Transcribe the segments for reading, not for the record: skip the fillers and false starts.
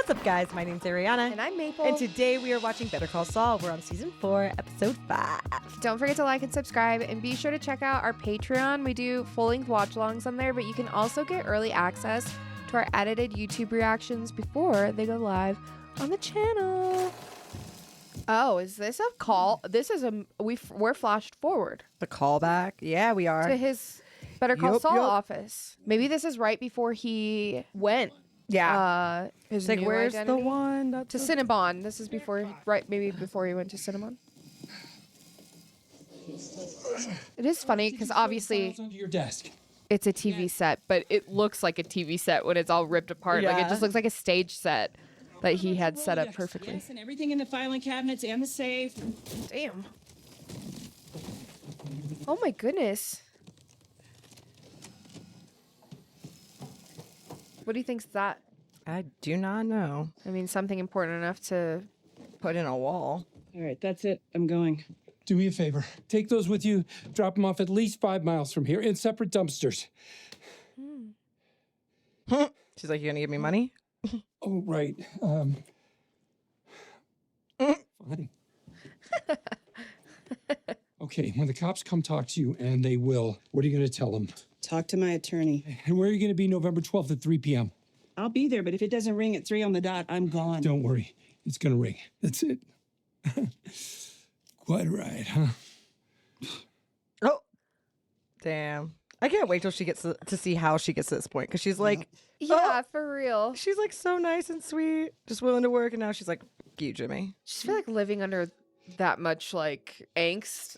What's up, guys? My name's Arianna. And I'm Maple. And today we are watching Better Call Saul. We're on season 4, episode 5. Don't forget to like and subscribe, and be sure to check out our Patreon. We do full-length watch-alongs on there, but you can also get early access to our edited YouTube reactions before they go live on the channel. Oh, is this a call? This is we're flashed forward. The callback? Yeah, we are. To his Better Call Saul Yep. office. Maybe this is right before he went. Yeah. His Like, new where's identity? the one? To Cinnabon. This is before, maybe before he went to Cinnabon. It is funny because obviously Under your desk. it's a TV set, but it looks like a TV set when it's all ripped apart. Like Yeah. it just looks like a stage set that he had set up perfectly. Yes, and everything in the filing cabinets and the safe. Damn. Oh my goodness. What do you think's that? I do not know. I mean, something important enough to... Put in a wall. All right, that's it. I'm going. Do me a favor. Take those with you. Drop them off at least 5 miles from here in separate dumpsters. She's like, you gonna give me money? Oh, right. Fine. Okay, when the cops come talk to you, and they will, what are you going to tell them? Talk to my attorney. And where are you going to be November 12th at 3 p.m.? I'll be there, but if it doesn't ring at 3 on the dot, I'm gone. Don't worry. It's going to ring. That's it. Quite right, huh? Oh. Damn. I can't wait till she gets to see how she gets to this point. Because she's like, Yeah, for real. she's like so nice and sweet. Just willing to work. And now she's like, "Fuck you, Jimmy." Just feel like living under that much, like, angst.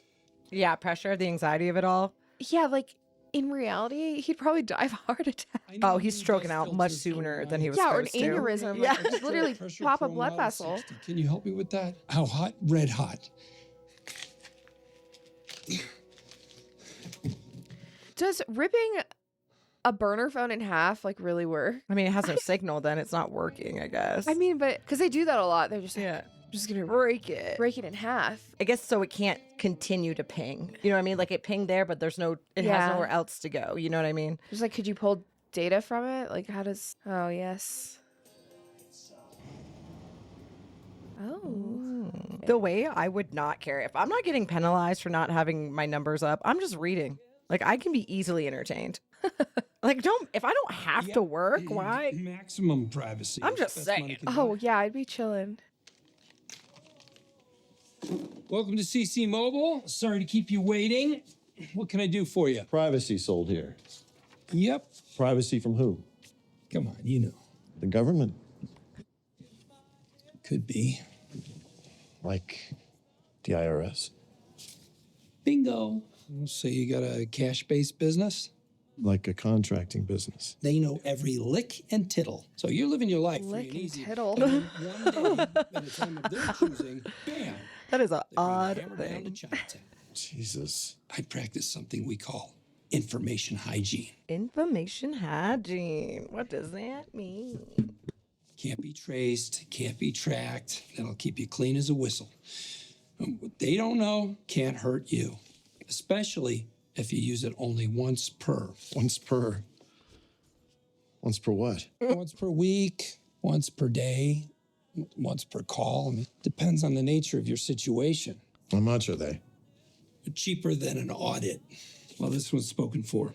Yeah, pressure, the anxiety of it all. Yeah, like, in reality, he'd probably die of a heart attack. Oh, he's stroking out much sooner than he was Yeah, or an supposed to. aneurysm. Yeah. Like, just literally Pressure pop a prone blood out of vessel. 60. Can you help me with that? How hot? Red hot. Does ripping a burner phone in half, like, really work? I mean, it has no signal then. It's not working, I guess. I mean, but, because they do that a lot. They're just like, yeah. just gonna Break it. break it in half. I guess so it can't continue to ping. You know what I mean? Like it pinged there, but there's no, it Yeah. has nowhere else to go. You know what I mean? Just like, could you pull data from it? Like, how does, oh, yes. Oh. The way I would not care. If I'm not getting penalized for not having my numbers up, I'm just reading. Like I can be easily entertained. Like if I don't have to work, why? Maximum privacy. I'm just Best money saying. can Oh, buy. yeah, I'd be chilling. Welcome to CC Mobile. Sorry to keep you waiting. What can I do for you? Privacy sold here. Yep. Privacy from who? Come on, you know. The government. Could be. Like the IRS. Bingo. So you got a cash-based business? Like a contracting business. They know every lick and tittle. So you're living your life free Lick and and easy. tittle. And then one day, at a time of their choosing, bam, That is an they bring the odd hammer down to thing. Chinatown. Jesus. I practice something we call information hygiene. Information hygiene. What does that mean? Can't be traced, can't be tracked. That'll keep you clean as a whistle. And what they don't know can't hurt you, especially if you use it only once per. Once per what? Once per week, once per day, once per call. I mean, depends on the nature of your situation. How much are they? Cheaper than an audit. Well, this one's spoken for.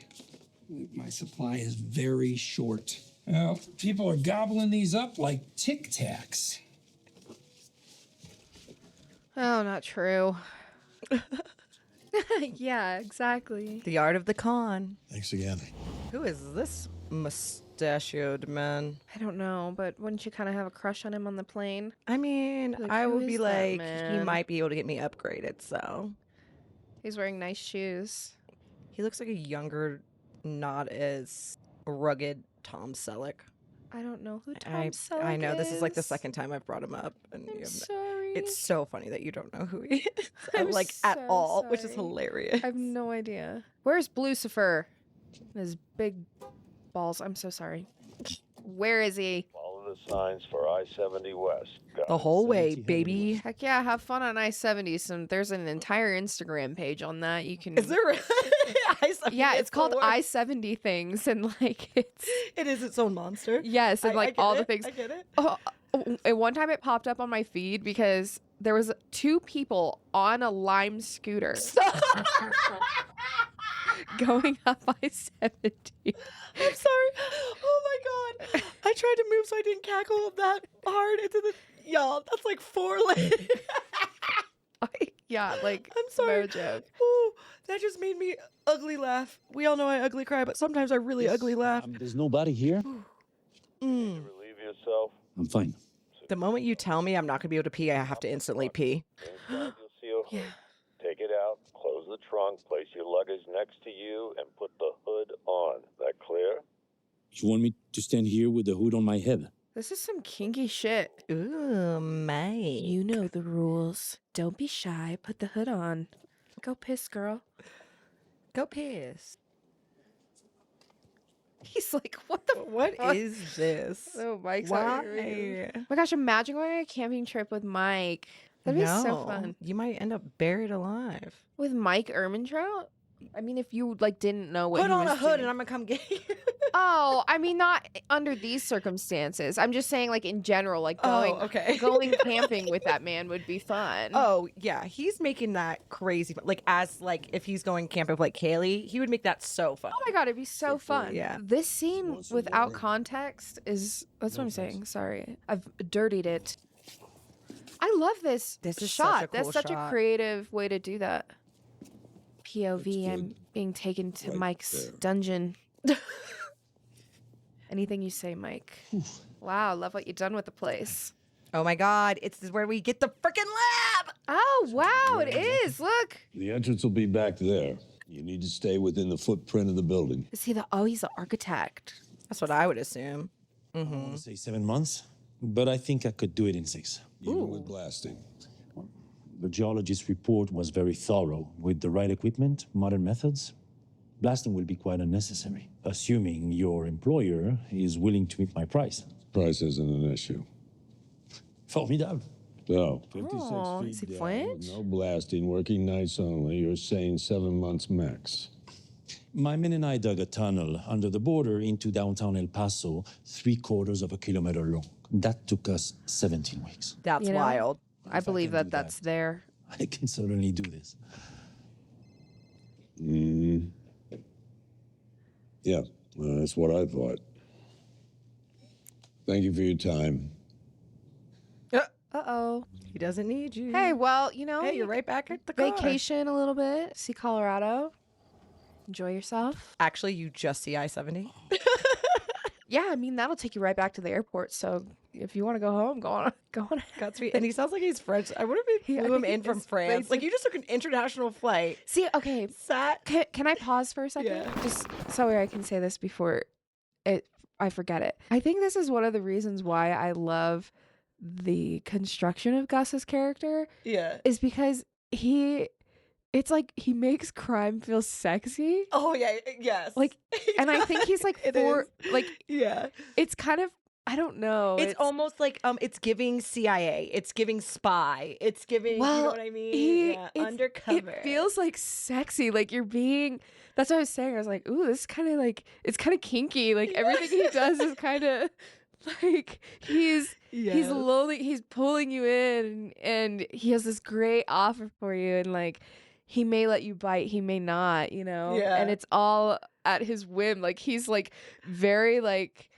My supply is very short. Well, people are gobbling these up like Tic Tacs. Oh, not true. Yeah, exactly. The art of the con. Thanks again. Who is this mustachioed man? I don't know, but wouldn't you kind of have a crush on him on the plane? I mean, Like, I who would be is that like, he man? might be able to get me upgraded, so. He's wearing nice shoes. He looks like a younger, not as rugged Tom Selleck. I don't know who Tom Selleck I know, this is like the is. second time I've brought him up. And I'm you have sorry. it's so funny that you don't know who he is. I'm like, at so all, which is sorry. hilarious. I have no idea. Where's Lucifer? His big balls. I'm so sorry. Where is he? Follow the signs for I-70 West. Got The it. whole way, baby. Heck yeah, have fun on I-70. So there's an entire Instagram page on that. You can. Is there really? Yeah, it's called I. I-70 things, and like it's It is its own monster. yes, and like I get all it, the things. I get it. Oh, At one time it popped up on my feed because there was 2 people on a Lime scooter going up I-70. I'm sorry. Oh my god. I tried to move so I didn't cackle that hard into the y'all. That's like 4 legs. Yeah, like I'm sorry. no joke. Ooh, that just made me ugly laugh. We all know I ugly cry, but sometimes I really ugly laugh. There's nobody here. Relieve yourself. I'm fine. The moment you tell me I'm not gonna be able to pee, I have to instantly pee. Inside, you'll see a hood. Take it out, close the trunk, place your luggage next to you, and put the hood on. That clear? You want me to stand here with the hood on my head? This is some kinky shit. Ooh, mate. You know the rules. Don't be shy. Put the hood on. Go piss, girl. Go piss. He's like, what the What fuck? is this? Oh, Mike's not Why? Oh my gosh, imagine going on a camping trip with Mike. That'd be so No, fun. You might end up buried alive. With Mike Ehrmantraut? I mean, if you like didn't know what Put he on was a hood doing. and I'm gonna come get you. Oh, I mean, not under these circumstances. I'm just saying, like in general, like going okay. going camping with that man would be fun. Oh yeah, he's making that crazy. Like as like if he's going camping with like Kaylee, he would make that so fun. Oh my god, it'd be so fun. Yeah. This scene without context is that's what I'm saying. Sorry. I've dirtied it. I love this This is shot. such a That's cool such a shot. creative way to do that. POV, I'm being taken to Mike's dungeon. Anything you say, Mike. Wow, love what you've done with the place. Oh my god, this is where we get the freaking lab. Oh, wow, it is. Look. The entrance will be back there. You need to stay within the footprint of the building. Is he he's the architect. That's what I would assume. I want to say 7 months, but I think I could do it in 6. Even with blasting. The geologist's report was very thorough. With the right equipment, modern methods, blasting will be quite unnecessary, assuming your employer is willing to meet my price. Price isn't an issue. Formidable. So, 56 Oh, is he feet down, French? with no blasting, working nights only. You're saying 7 months max. My men and I dug a tunnel under the border into downtown El Paso, 3/4 of a kilometer long. That took us 17 weeks. That's You know? wild. I believe can do that's there. I can certainly do this. Yeah, that's what I thought. Thank you for your time. Uh-oh. He doesn't need you. Hey, well, you know, Hey, you're right back at the car. vacation a little bit, see Colorado, enjoy yourself. Actually, you just see I-70. Yeah, I mean that'll take you right back to the airport. So if you want to go home, go on. Got sweet. And he sounds like he's French. I wonder if he I flew him think in from it's France. based Like in- you just took an international flight. See, okay, Sat. can I pause for a second? Yeah. Just so I can say this before I forget it. I think this is one of the reasons why I love the construction of Gus's character Yeah. is because it's like he makes crime feel sexy. Oh yeah. Yes. Like, and I think he's like It is. Yeah. it's kind of, I don't know. It's almost like it's giving CIA. It's giving spy. It's giving. You know Well, what I mean? Yeah. Undercover. It feels like sexy. Like you're being. That's what I was saying. I was like, ooh, this is kind of like it's kind of kinky. Like everything he does is kind of like he's lonely. He's pulling you in, and he has this great offer for you, and like he may let you bite, he may not. You know. Yeah. And it's all at his whim. Like he's like very like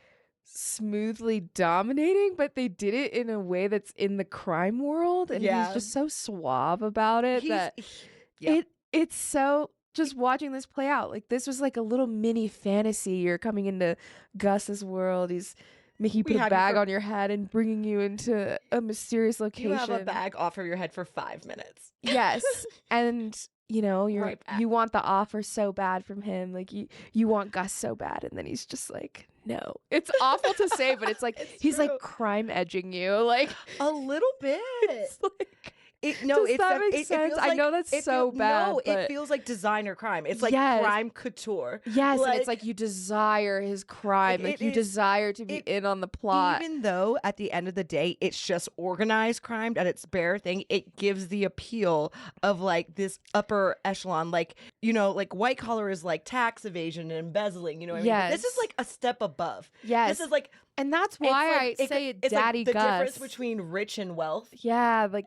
smoothly dominating, but they did it in a way that's in the crime world, and Yeah. he's just so suave about it it's so just watching this play out. Like this was like a little mini fantasy. You're coming into Gus's world. He's making you We put a have you bag for- on your head and bringing you into a mysterious location. You have a bag off of your head for 5 minutes. Yes, and you know Right back. you want the offer so bad from him. Like you want Gus so bad, and then he's just like, no. It's awful to say, but it's like It's he's true. like crime edging you. Like A little bit. it's like. No, Does that make sense? feels I know that's so bad, No, but- it feels like designer crime. It's like Yes. crime couture. Yes, and it's like you desire his crime. Like it you is- desire to be in on the plot. Even though at the end of the day, it's just organized crime at its bare thing, it gives the appeal of like this upper echelon, like, you know, like white collar is like tax evasion and embezzling, you know what I mean? But this is Yes. like a step above. Yes. This is like And that's It's why like- I say it's Daddy like the Gus. difference between rich and wealth. Yeah, like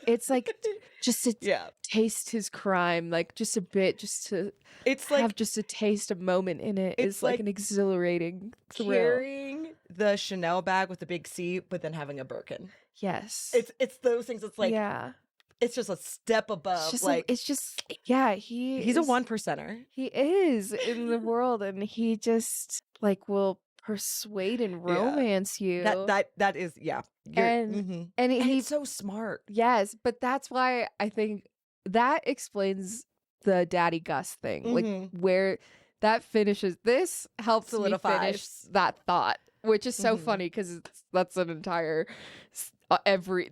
it's like just to Yeah. taste his crime, like just a bit, just to It's have like just a taste, a moment in it it's is like like an exhilarating thrill. carrying the Chanel bag with the big C, but then having a Birkin. Yes. It's those things. It's like yeah. it's just a step above. It's just like it's just yeah, he's a 1%er. He is in the world, and he just like will persuade and Yeah. romance you. That is And and and he he's so smart. yes, but that's why I think that explains the Daddy Gus thing. Mhm. Like where that finishes. This helps me finish Solidifies. that thought, which is so Mhm. funny because that's an entire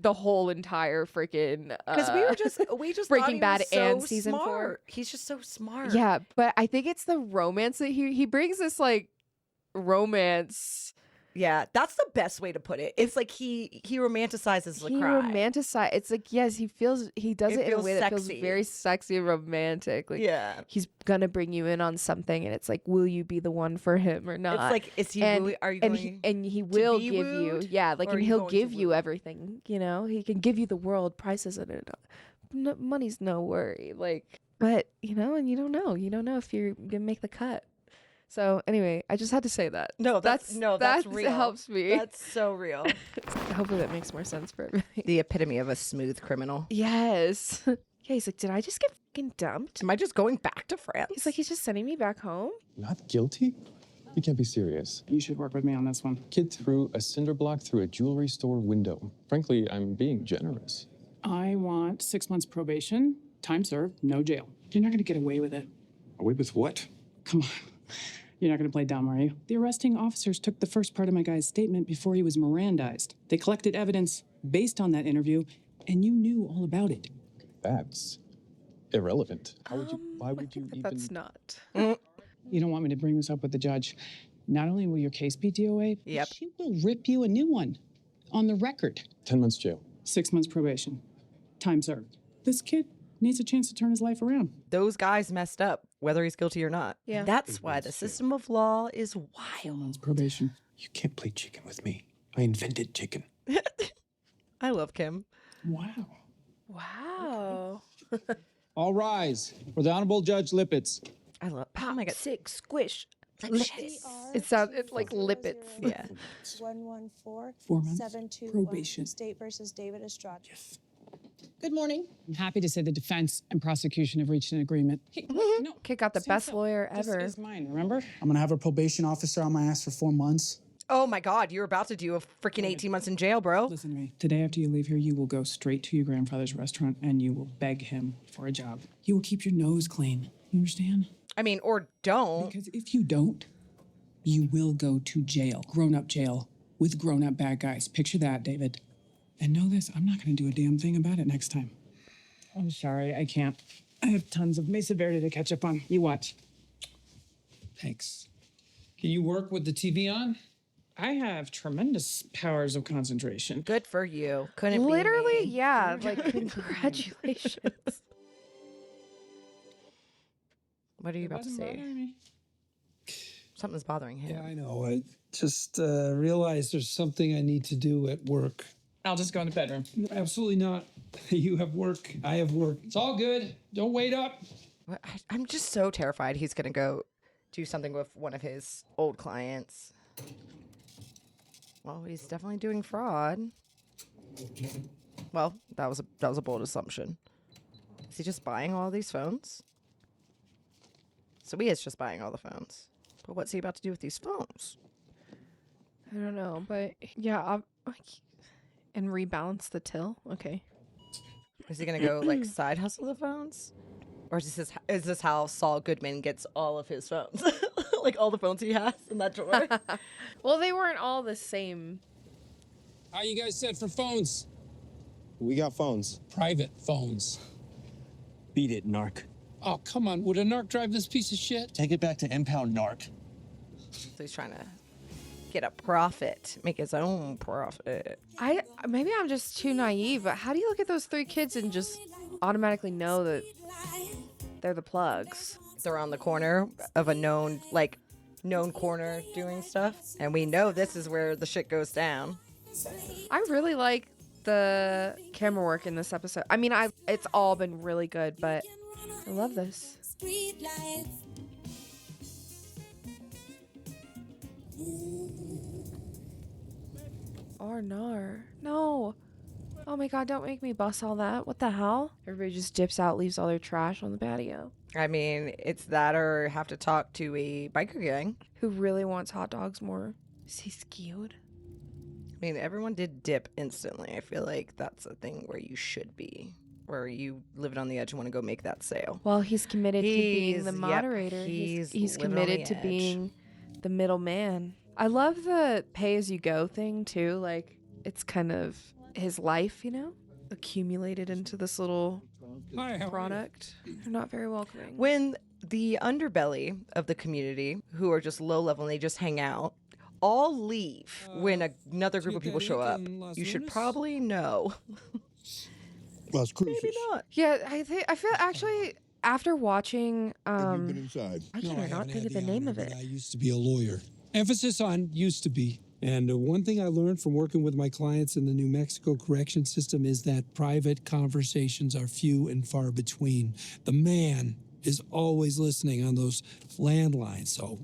the whole entire freaking Because we just Breaking thought he Bad was so and season 4. smart. He's just so smart. Yeah, but I think it's the romance that he brings this like romance. Yeah, that's the best way to put it. It's like he romanticizes the He cry. romanticize. It's like yes, he does it in a feels way that feels sexy. very sexy and romantic. Like Yeah. he's gonna bring you in on something, and it's like, will you be the one for him or not? It's like, is he and, are you and going he will be give you, wooed, yeah, like, or are and you he'll going to give you woo? everything. You know, he can give you the world. Price isn't it? No, money's no worry. Like, but you know, and you don't know if you're gonna make the cut. So anyway, I just had to say that. No, that's that real. helps me. That's so real. Hopefully that makes more sense for everybody. The epitome of a smooth criminal. Yes. Yeah, he's like, did I just get fucking dumped? Am I just going back to France? He's like, he's just sending me back home? Not guilty? You can't be serious. You should work with me on this one. Kid threw a cinder block through a jewelry store window. Frankly, I'm being generous. I want 6 months probation, time served, no jail. You're not going to get away with it. Away with what? Come on. You're not going to play dumb, are you? The arresting officers took the first part of my guy's statement before he was Mirandized. They collected evidence based on that interview, and you knew all about it. That's irrelevant. Why I would you think that even... that's not. You don't want me to bring this up with the judge. Not only will your case be DOA, but Yep. she will rip you a new one. On the record. 10 months jail. 6 months probation. Time served. This kid needs a chance to turn his life around. Those guys messed up, whether he's guilty or not. Yeah. That's why the system of law is 4 wild. months probation. You can't play chicken with me. I invented chicken. I love Kim. Wow. Wow. All rise for the Honorable Judge Lippitz. I love. Oh my god. Sick squish. Delicious. It sounds it's like lipids. Yeah. 114 4 months 721 probation. State versus David Estrada. Good morning. I'm happy to say the defense and prosecution have reached an agreement. Hey, no, Kid got the stand best still. lawyer This ever. is mine, remember? I'm gonna have a probation officer on my ass for 4 months. Oh my god, you're about to do a freaking 18 months in jail, bro. Listen to me. Today after you leave here, you will go straight to your grandfather's restaurant and you will beg him for a job. You will keep your nose clean. You understand? I mean, or don't. Because if you don't, you will go to jail. Grown-up jail with grown-up bad guys. Picture that, David. And know this, I'm not going to do a damn thing about it next time. I'm sorry, I can't. I have tons of Mesa Verde to catch up on. You watch. Thanks. Can you work with the TV on? I have tremendous powers of concentration. Good for you. Couldn't be Literally, me. yeah. Like, congratulations. What are you about to Wasn't say? bothering me. Something's bothering him. Yeah, I know. I just realized there's something I need to do at work. I'll just go in the bedroom. No, absolutely not. You have work. I have work. It's all good. Don't wait up. I'm just so terrified he's gonna go do something with one of his old clients. Well, he's definitely doing fraud. Well, that was a bold assumption. Is he just buying all these phones? So he is just buying all the phones. But what's he about to do with these phones? I don't know, but yeah, and rebalance the till. Okay. Is he gonna go like side hustle the phones? Or is this how Saul Goodman gets all of his phones? Like all the phones he has in that drawer? Well, they weren't all the same. How you guys set for phones? We got phones. Private phones. Beat it, narc. Oh, come on. Would a narc drive this piece of shit? Take it back to impound, narc. So he's trying to get a profit, make his own profit. Maybe I'm just too naive, but how do you look at those 3 kids and just automatically know that they're the plugs? They're on the corner of a known known corner doing stuff. And we know this is where the shit goes down. I really like the camera work in this episode. I mean, it's all been really good, but I love this. Arnar. No. Oh my god, don't make me bust all that. What the hell? Everybody just dips out, leaves all their trash on the patio. I mean, it's that or have to talk to a biker gang. Who really wants hot dogs more? Is he skewed? I mean, everyone did dip instantly. I feel like that's a thing where you should be. Where you living on the edge and want to go make that sale. Well, he's committed to being the moderator. Yep, he's committed to being the middleman. I love the pay-as-you-go thing, too. Like, it's kind of his life, you know? Accumulated into this little product. They're not very welcoming. When the underbelly of the community, who are just low level and they just hang out, all leave when another group of people show up, you should probably know. Las Cruces. Maybe not. Yeah, I feel actually after watching Have you been inside? I cannot think of the name of it. I used to be a lawyer. Emphasis on used to be. And one thing I learned from working with my clients in the New Mexico correction system is that private conversations are few and far between. The man is always listening on those landlines. So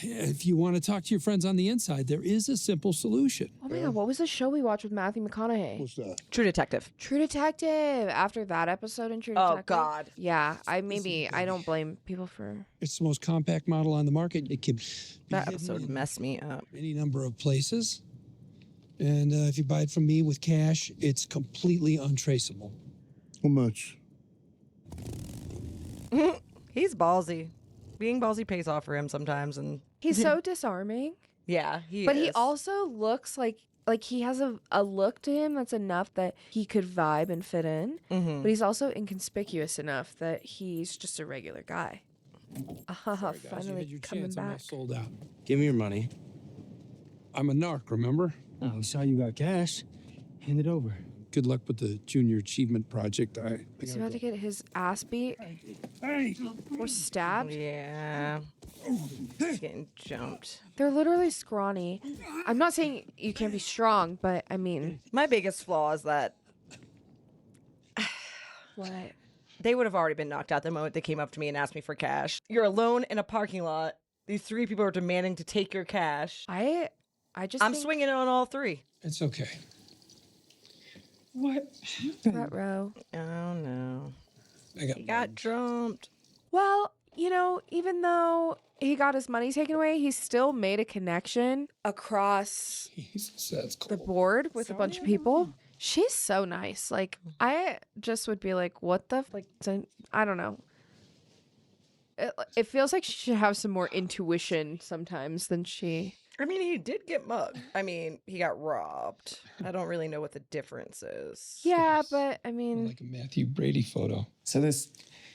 if you want to talk to your friends on the inside, there is a simple solution. Oh my god, what was the show we watched with Matthew McConaughey? What's that? True Detective. True Detective. After that episode in True Detective. Oh, God. Yeah, I don't blame people for... It's the most compact model on the market. It can be That hidden episode in messed me up. any number of places. And if you buy it from me with cash, it's completely untraceable. How much? He's ballsy. Being ballsy pays off for him sometimes, and He's so disarming. yeah, But he also looks like he has a look to him that's enough that he could vibe and fit in. Mm-hmm. But he's also inconspicuous enough that he's just a regular guy. Sorry, guys, you Finally had your coming chance. I'm all back. sold out. Give me your money. I'm a narc, remember? Oh, we saw you got cash. Hand it over. Good luck with the Junior Achievement Project. He's about to get his ass beat Hey! or stabbed. Yeah. He's getting jumped. They're literally scrawny. I'm not saying you can't be strong, but I mean, My biggest flaw is that what? they would have already been knocked out the moment they came up to me and asked me for cash. You're alone in a parking lot. These three people are demanding to take your cash. I just I'm think swinging on all three. It's okay. What front row. Oh, no. I got He got jumped. Well, you know, even though he got his money taken away, he still made a connection across Jesus, that's the cold. board with a bunch of people. She's so nice. Like, I just would be like, what the I don't know. It feels like she should have some more intuition sometimes than she... I mean, he did get mugged. I mean, he got robbed. I don't really know what the difference is. Yeah, but I mean... Like a Matthew Brady photo. So this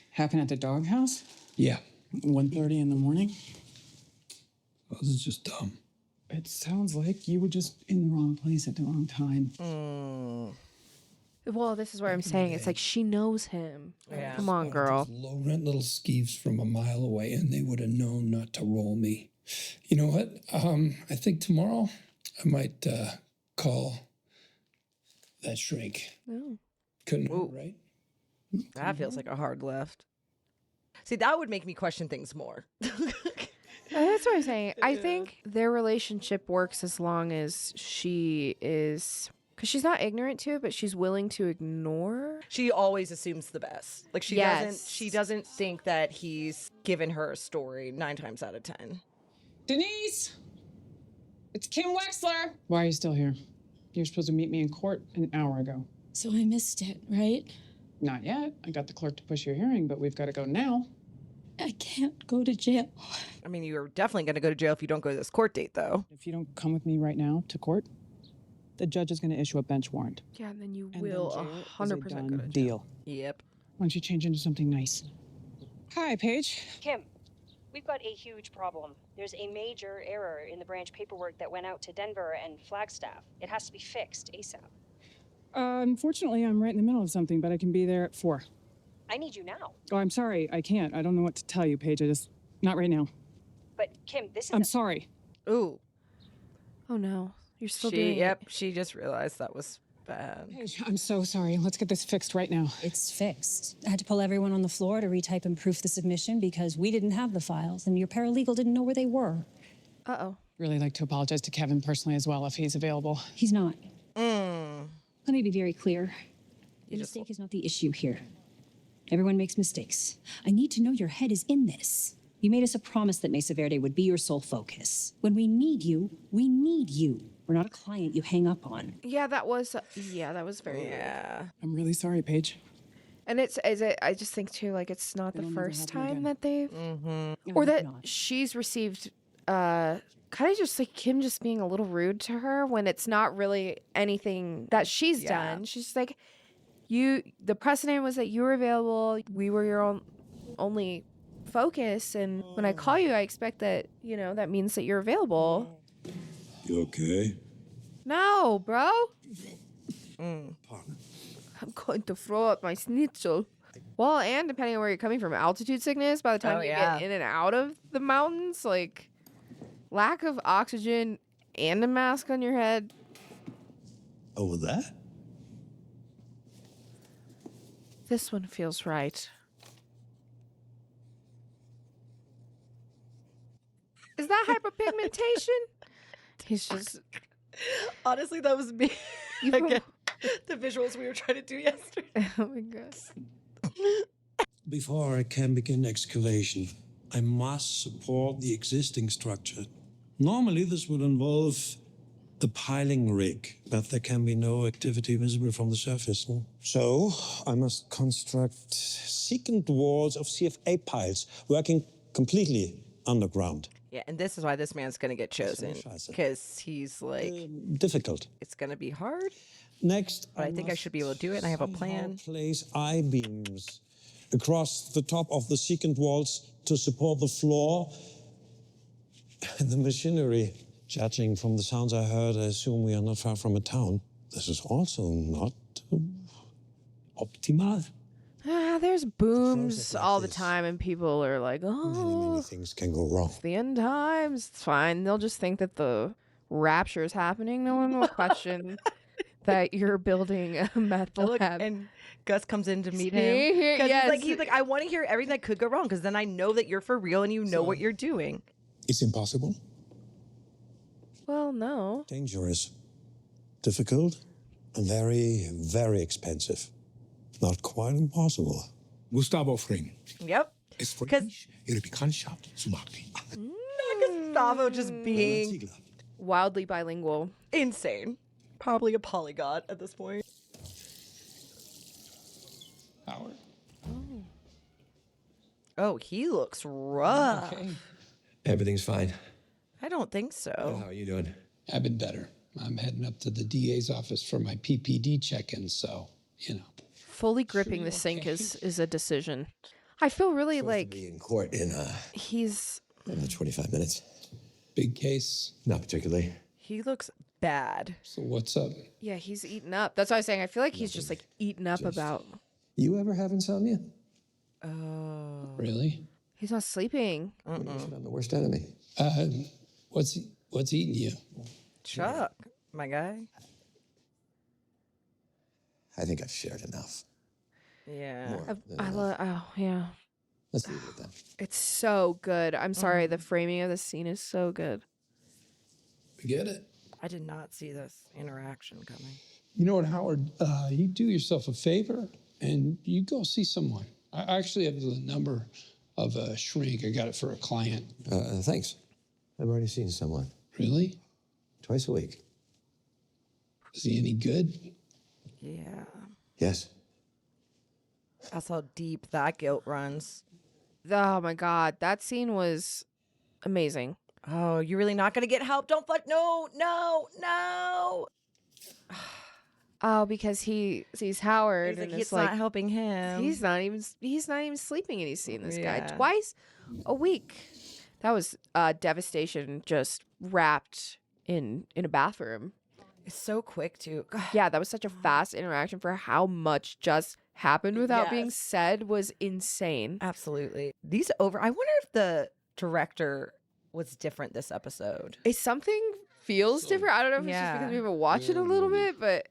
happened at the doghouse? Yeah. 1:30 in the morning? Oh, this is just dumb. It sounds like you were just in the wrong place at the wrong time. Well, this is where I'm saying it's like she knows him. Yeah. Come on, girl. Low rent little skeeves from a mile away, and they would have known not to roll me. You know what? I think tomorrow I might call that shrink. Oh. Couldn't hurt, right? That feels like a hard left. See, that would make me question things more. That's what I'm saying. I think their relationship works as long as she is... Because she's not ignorant to it, but she's willing to ignore. She always assumes the best. Like she doesn't think that he's given her a story 9 times out of 10. Denise! It's Kim Wexler! Why are you still here? You were supposed to meet me in court an hour ago. So I missed it, right? Not yet. I got the clerk to push your hearing, but we've got to go now. I can't go to jail. I mean, you're definitely going to go to jail if you don't go to this court date, though. If you don't come with me right now to court, the judge is going to issue a bench warrant. Yeah, and then you And will then jail is 100% done go to jail. deal. Yep. Why don't you change into something nice? Hi, Paige. Kim, we've got a huge problem. There's a major error in the branch paperwork that went out to Denver and Flagstaff. It has to be fixed ASAP. Unfortunately, I'm right in the middle of something, but I can be there at 4. I need you now. Oh, I'm sorry. I can't. I don't know what to tell you, Paige. Not right now. But Kim, this is I'm sorry. Ooh. Oh no. You're still doing Yep, it. she just realized that was bad. Paige, I'm so sorry. Let's get this fixed right now. It's fixed. I had to pull everyone on the floor to retype and proof the submission because we didn't have the files and your paralegal didn't know where they were. Uh-oh. Really like to apologize to Kevin personally as well if he's available. He's not. Mm. Let me be very clear. The mistake is not the issue here. Everyone makes mistakes. I need to know your head is in this. You made us a promise that Mesa Verde would be your sole focus. When we need you, we need you. We're not a client you hang up on. Yeah, that was very weird. I'm really sorry, Paige. And I just think too, like, it's not the first time that they've Mm-hmm. or that she's received kind of just like Kim just being a little rude to her when it's not really anything that she's done. She's just like, the precedent was that you were available, we were your only focus, and when I call you, I expect that, that means that you're available. You okay? No, bro. I'm going to throw up my schnitzel. Well, and depending on where you're coming from, altitude sickness, by the time you get in and out of the mountains, like lack of oxygen and a mask on your head. Over that? This one feels right. Is that hyperpigmentation? He's just... Honestly, that was me. Again, the visuals we were trying to do yesterday. Oh my god. Before I can begin excavation, I must support the existing structure. Normally, this would involve a piling rig, but there can be no activity visible from the surface. So, I must construct secant walls of CFA piles, working completely underground. Yeah, and this is why this man's going to get chosen. Because he's like... difficult. It's going to be hard. Next, but I think I should be able to do it, and I have a plan. Place I-beams across the top of the secant walls to support the floor and the machinery. Judging from the sounds I heard, I assume we are not far from a town. This is also not optimal. There's booms all the time, and people are like, Many things can go wrong. It's the end times. It's fine. They'll just think that the rapture is happening. No one will question that you're building a meth lab. And Gus comes in to meet See? him. Yes. He's like, I want to hear everything that could go wrong, because then I know that you're for real and you know what you're doing. It's impossible. Well, no. Dangerous. Difficult. And very, very expensive. Not quite impossible. Gustavo Fring. Yep. Es freut Ihre Bekanntschaft zu machen. Gustavo just being wildly bilingual. Insane. Probably a polyglot at this point. Howard. Oh, he looks rough. Okay. Everything's fine. I don't think so. How are you doing? I've been better. I'm heading up to the DA's office for my PPD check-in, so, Fully gripping the sink is a decision. I feel really like Be in court in he's 25 minutes. Big case? Not particularly. He looks bad. So what's up? Yeah, he's eaten up. That's what I was saying. I feel like he's just like eaten up about. You ever have insomnia? Oh. Really? He's not sleeping. I'm the worst enemy. What's eating you? Chuck, my guy. I think I've shared enough. Yeah. I love. Oh yeah. Let's leave it at that. It's so good. I'm sorry. The framing of the scene is so good. Get it? I did not see this interaction coming. You know what, Howard? You do yourself a favor and you go see someone. I actually have the number of a shrink. I got it for a client. Thanks. I've already seen someone. Really? Twice a week. Is he any good? Yeah. Yes. That's how deep that guilt runs. Oh my god, that scene was amazing. Oh, you're really not gonna get help? Don't fuck. No. Oh, because he sees Howard He's and like, it's it's not helping him. He's not even sleeping, and he's seeing this guy Yeah. twice a week. That was devastation, just wrapped in a bathroom. It's so quick too. Yeah, that was such a fast interaction for how much just happened without being said was insane. Absolutely. I wonder if the director was different this episode. Something feels different. I don't know if it's just because we've been watching a little bit, but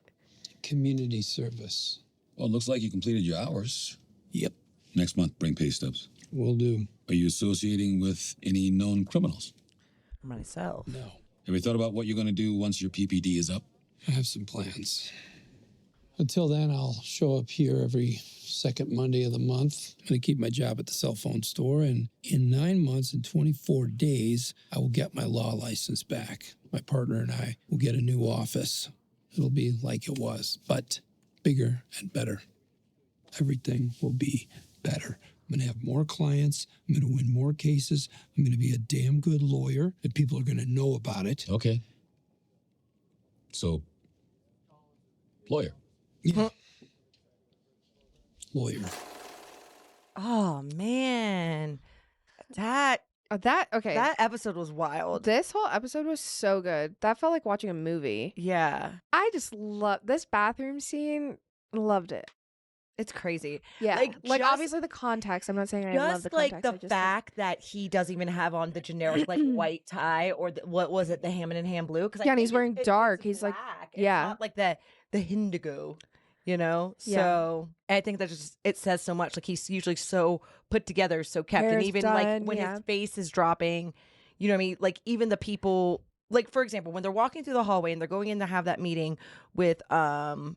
Community service. Well, it looks like you completed your hours. Yep. Next month, bring pay stubs. Will do. Are you associating with any known criminals? Myself. No. Have you thought about what you're going to do once your PPD is up? I have some plans. Until then, I'll show up here every second Monday of the month. I'm going to keep my job at the cell phone store, and in 9 months and 24 days, I will get my law license back. My partner and I will get a new office. It'll be like it was, but bigger and better. Everything will be better. I'm going to have more clients. I'm going to win more cases. I'm going to be a damn good lawyer, and people are going to know about it. Okay. So, lawyer. Yeah. Lawyer. Oh man, that episode was wild. This whole episode was so good. That felt like watching a movie. Yeah, I just love this bathroom scene. Loved it. It's crazy. Yeah, like just, obviously the context. I'm not saying I love the just context. like the fact that he doesn't even have on the generic like white tie or what was it, the Hammond and Ham blue? Because and he's wearing dark. He's like, yeah, not like the indigo, you know. Yeah. So I think that just it says so much. Like he's usually so put together, so kept, Hair's and even done, like when his face is dropping, you know what I mean? Like even the people, like for example, when they're walking through the hallway and they're going in to have that meeting with and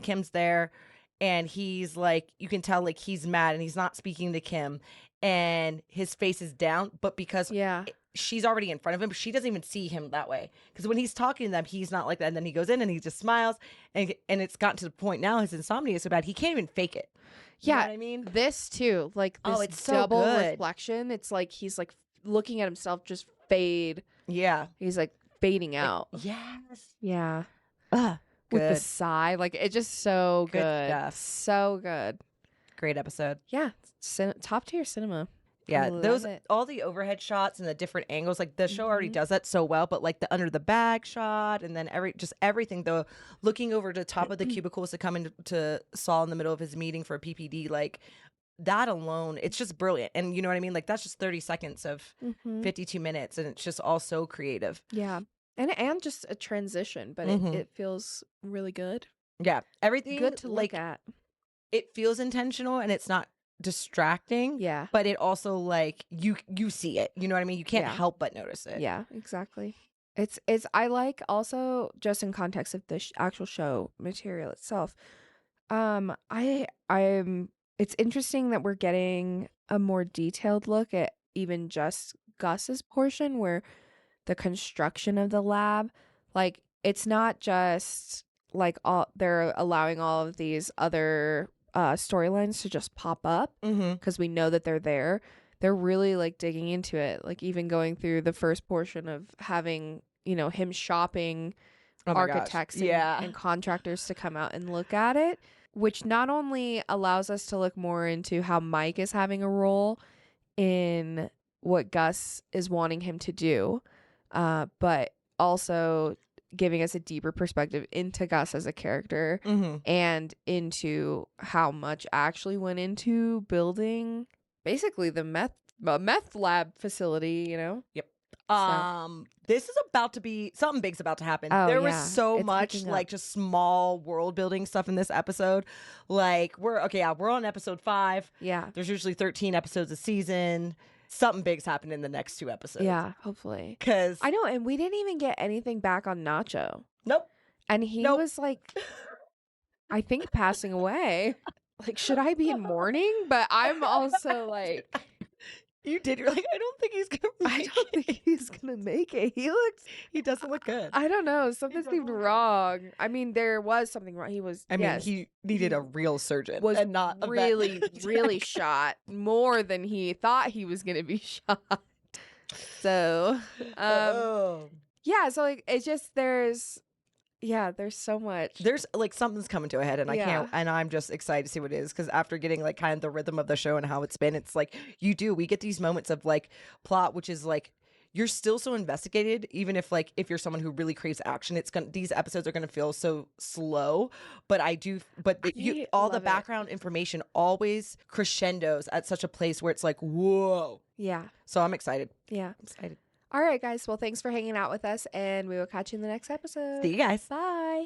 Kim's there. And he's like, you can tell like he's mad and he's not speaking to Kim and his face is down. But because she's already in front of him, she doesn't even see him that way. Because when he's talking to them, he's not like that. And then he goes in and he just smiles. And it's gotten to the point now, his insomnia is so bad, he can't even fake it. You know what I mean? This too, like this it's so double good. reflection. It's like he's like looking at himself just fade. Yeah. He's like fading out. Yes. Yeah. Good. With the sigh. Like it's just so Good good. stuff. So good. Great episode. Yeah. Top tier cinema. Yeah, Love it. all the overhead shots and the different angles, like the show already does that so well, but like the under the bag shot and then everything, the looking over the top of the cubicles to come into Saul in the middle of his meeting for a PPD, like that alone, it's just brilliant. And you know what I mean? Like that's just 30 seconds of 52 minutes and it's just all so creative. Yeah. And just a transition, but it feels really good. Yeah. Everything Good to like look at. It feels intentional and it's not distracting. Yeah. But it also like you see it. You know what I mean? You can't Yeah. help but notice it. Yeah, exactly. It's I like also just in context of the actual show material itself. It's interesting that we're getting a more detailed look at even just Gus's portion where the construction of the lab, like it's not just like they're allowing all of these other storylines to just pop up because we know that they're there. They're really like digging into it, like even going through the first portion of having, you know, him shopping architects and contractors to come out and look at it, which not only allows us to look more into how Mike is having a role in what Gus is wanting him to do, but also giving us a deeper perspective into Gus as a character and into how much actually went into building basically the meth lab facility, you know? Yep. So. This is about to be something big's about to happen. Oh, there was yeah. so It's much picking like up. just small world building stuff in this episode. Like we're on episode 5. Yeah. There's usually 13 episodes a season. Something big's happened in the next 2 episodes. Yeah, hopefully. Because I know, and we didn't even get anything back on Nacho. Nope. And he was like, I think passing away. Like, should I be in mourning? But I'm also like, you did. You're like, I don't think he's gonna make it. He doesn't look good. I don't know. Something seemed wrong. I mean, there was something wrong. He was. He needed a real surgeon. Was and not a really, vet. really shot more than he thought he was gonna be shot. So, yeah. So like, it's just there's so much. There's like something's coming to a head, and I can't. And I'm just excited to see what it is because after getting like kind of the rhythm of the show and how it's been, it's like we get these moments of like plot, which is like you're still so investigated, even if you're someone who really craves action, these episodes are gonna feel so slow. But all the background information always crescendos at such a place where it's like, whoa, Yeah. So I'm excited. Yeah. I'm excited. All right, guys. Well, thanks for hanging out with us, and we will catch you in the next episode. See you guys. Bye.